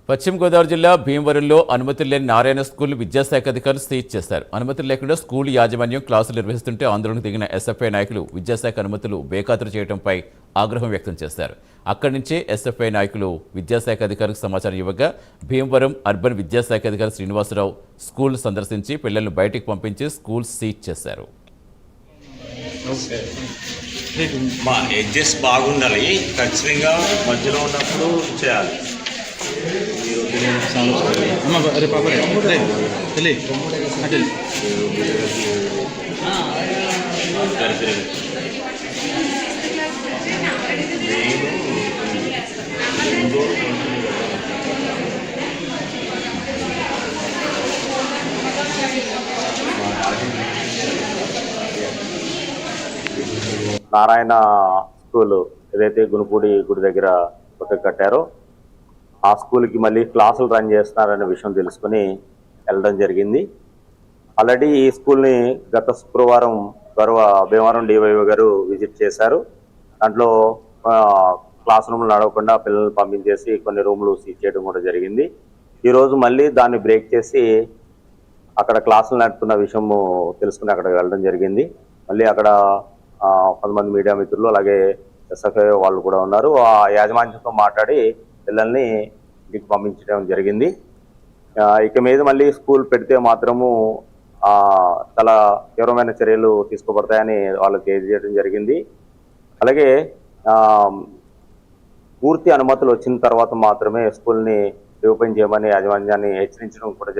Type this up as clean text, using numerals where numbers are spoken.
పశ్చిమ గోదావరి జిల్లా భీమవరంలో అనుమతులు లేని నారాయణ స్కూల్ విద్యాశాఖ అధికారులు సీజ్ చేశారు. అనుమతులు లేకుండా స్కూల్ యాజమాన్యం క్లాసులు నిర్వహిస్తుంటే ఆందోళనకు దిగిన ఎస్ఎఫ్ఐ నాయకులు విద్యాశాఖ అనుమతులు బేఖాతరు చేయడంపై ఆగ్రహం వ్యక్తం చేశారు. అక్కడి నుంచే ఎస్ఎఫ్ఐ నాయకులు విద్యాశాఖ అధికారికి సమాచారం ఇవ్వగా భీమవరం అర్బన్ విద్యాశాఖ అధికారి శ్రీనివాసరావు స్కూల్ సందర్శించి పిల్లలను బయటికి పంపించి స్కూల్ సీజ్ చేశారు. మా ఎడ్జెస్ బాగుండాలి, ఖచ్చితంగా మధ్యలో ఉన్నప్పుడు చేయాలి. అరే పాప తెలియ అటెల్ నారాయణ స్కూల్ ఏదైతే గునుపూడి గుడి దగ్గర కొత్తగా కట్టారో ఆ స్కూల్కి మళ్ళీ క్లాసులు రన్ చేస్తున్నారనే విషయం తెలుసుకుని వెళ్ళడం జరిగింది. ఆల్రెడీ ఈ స్కూల్ని గత శుక్రవారం గౌరవ భీమవరం డివైఓ గారు విజిట్ చేశారు. దాంట్లో క్లాస్ రూమ్లు నడవకుండా పిల్లల్ని పంపించేసి కొన్ని రూములు సీజ్ చేయడం కూడా జరిగింది. ఈరోజు మళ్ళీ దాన్ని బ్రేక్ చేసి అక్కడ క్లాసులు నడుపుతున్న విషయం తెలుసుకుని అక్కడికి వెళ్ళడం జరిగింది. మళ్ళీ అక్కడ కొంతమంది మీడియా మిత్రులు అలాగే ఎస్ఎఫ్ఐ వాళ్ళు కూడా ఉన్నారు. ఆ యాజమాన్యంతో మాట్లాడి పిల్లల్ని ఇంటికి పంపించడం జరిగింది. ఇక మీద మళ్ళీ స్కూల్ పెడితే మాత్రము చాలా తీవ్రమైన చర్యలు తీసుకోబడతాయని వాళ్ళకి తెలియజేయడం జరిగింది. అలాగే పూర్తి అనుమతులు వచ్చిన తర్వాత మాత్రమే స్కూల్ని రీఓపెన్ చేయమని యాజమాన్యాన్ని హెచ్చరించడం కూడా జరిగింది.